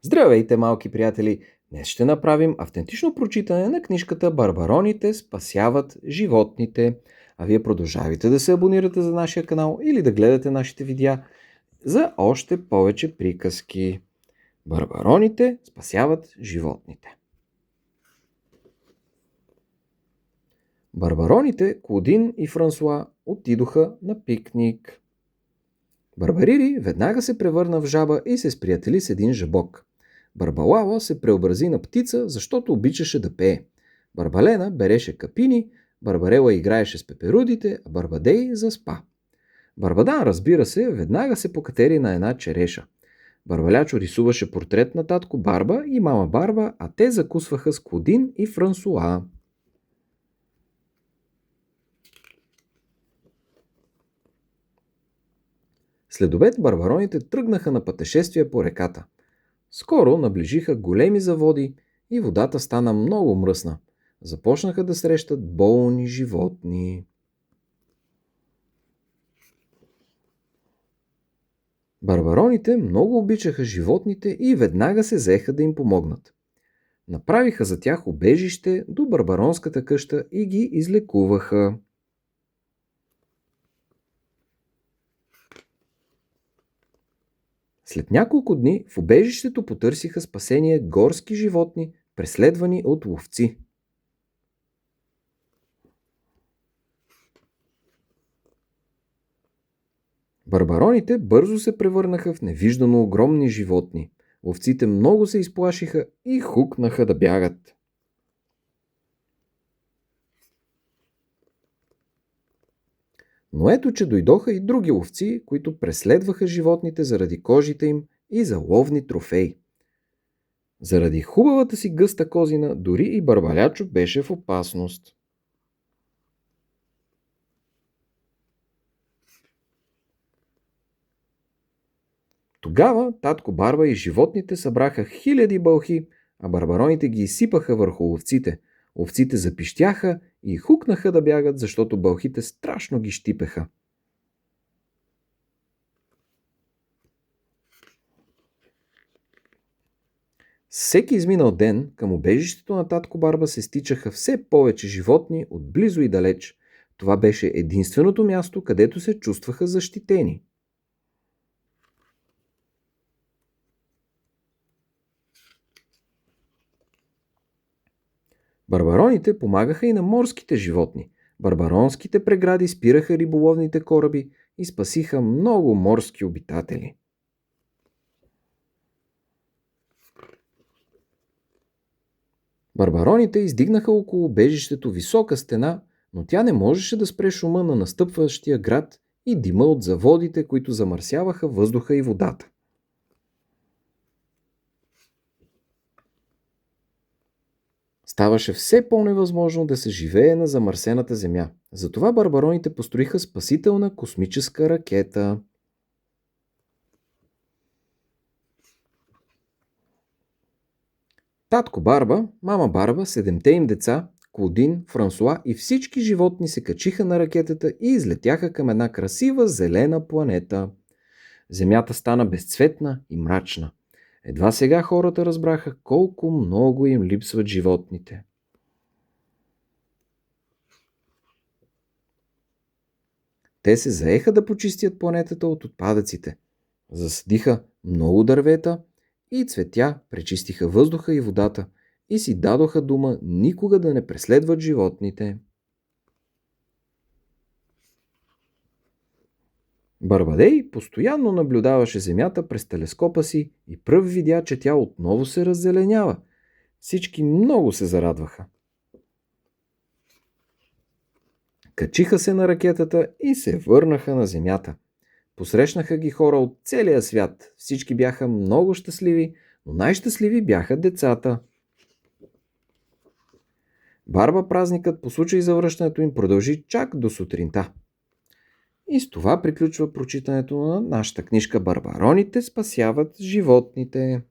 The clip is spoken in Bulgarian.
Здравейте, малки приятели! Днес ще направим автентично прочитане на книжката "Барбароните спасяват животните". А вие продължавайте да се абонирате за нашия канал или да гледате нашите видеа за още повече приказки. Барбароните спасяват животните. Барбароните, Клодин и Франсуа отидоха на пикник. Барбарири веднага се превърна в жаба и се сприятели с един жабок. Барбалала се преобрази на птица, защото обичаше да пее. Барбалена береше капини, Барбарела играеше с пеперудите, а Барбадей заспа. Барбадан, разбира се, веднага се покатери на една череша. Барбалячо рисуваше портрет на татко Барба и мама Барба, а те закусваха с Клодин и Франсуа. След обед барбароните тръгнаха на пътешествие по реката. Скоро наближиха големи заводи и водата стана много мръсна. Започнаха да срещат болни животни. Барбароните много обичаха животните и веднага се заеха да им помогнат. Направиха за тях убежище до барбаронската къща и ги излекуваха. След няколко дни в убежището потърсиха спасение горски животни, преследвани от ловци. Барбароните бързо се превърнаха в невиждано огромни животни. Ловците много се изплашиха и хукнаха да бягат. Но ето, че дойдоха и други ловци, които преследваха животните заради кожите им и за ловни трофеи. Заради хубавата си гъста козина, дори и Барбалячо беше в опасност. Тогава татко Барба и животните събраха хиляди бълхи, а барбароните ги изсипаха върху ловците. Овците запищяха и хукнаха да бягат, защото бълхите страшно ги щипеха. Всеки изминал ден към убежището на татко Барба се стичаха все повече животни от близо и далеч. Това беше единственото място, където се чувстваха защитени. Барбароните помагаха и на морските животни. Барбаронските прегради спираха риболовните кораби и спасиха много морски обитатели. Барбароните издигнаха около убежището висока стена, но тя не можеше да спре шума на настъпващия град и дима от заводите, които замърсяваха въздуха и водата. Ставаше все по-невъзможно да се живее на замърсената земя. Затова барбароните построиха спасителна космическа ракета. Татко Барба, мама Барба, седемте им деца, Клодин, Франсуа и всички животни се качиха на ракетата и излетяха към една красива зелена планета. Земята стана безцветна и мрачна. Едва сега хората разбраха колко много им липсват животните. Те се заеха да почистят планетата от отпадъците. Засадиха много дървета и цветя, пречистиха въздуха и водата и си дадоха дума никога да не преследват животните. Барбадей постоянно наблюдаваше земята през телескопа си и пръв видя, че тя отново се раззеленява. Всички много се зарадваха. Качиха се на ракетата и се върнаха на земята. Посрещнаха ги хора от целия свят. Всички бяха много щастливи, но най-щастливи бяха децата. Барба празникът по случай завръщането им продължи чак до сутринта. И с това приключва прочитането на нашата книжка "Барбароните спасяват животните".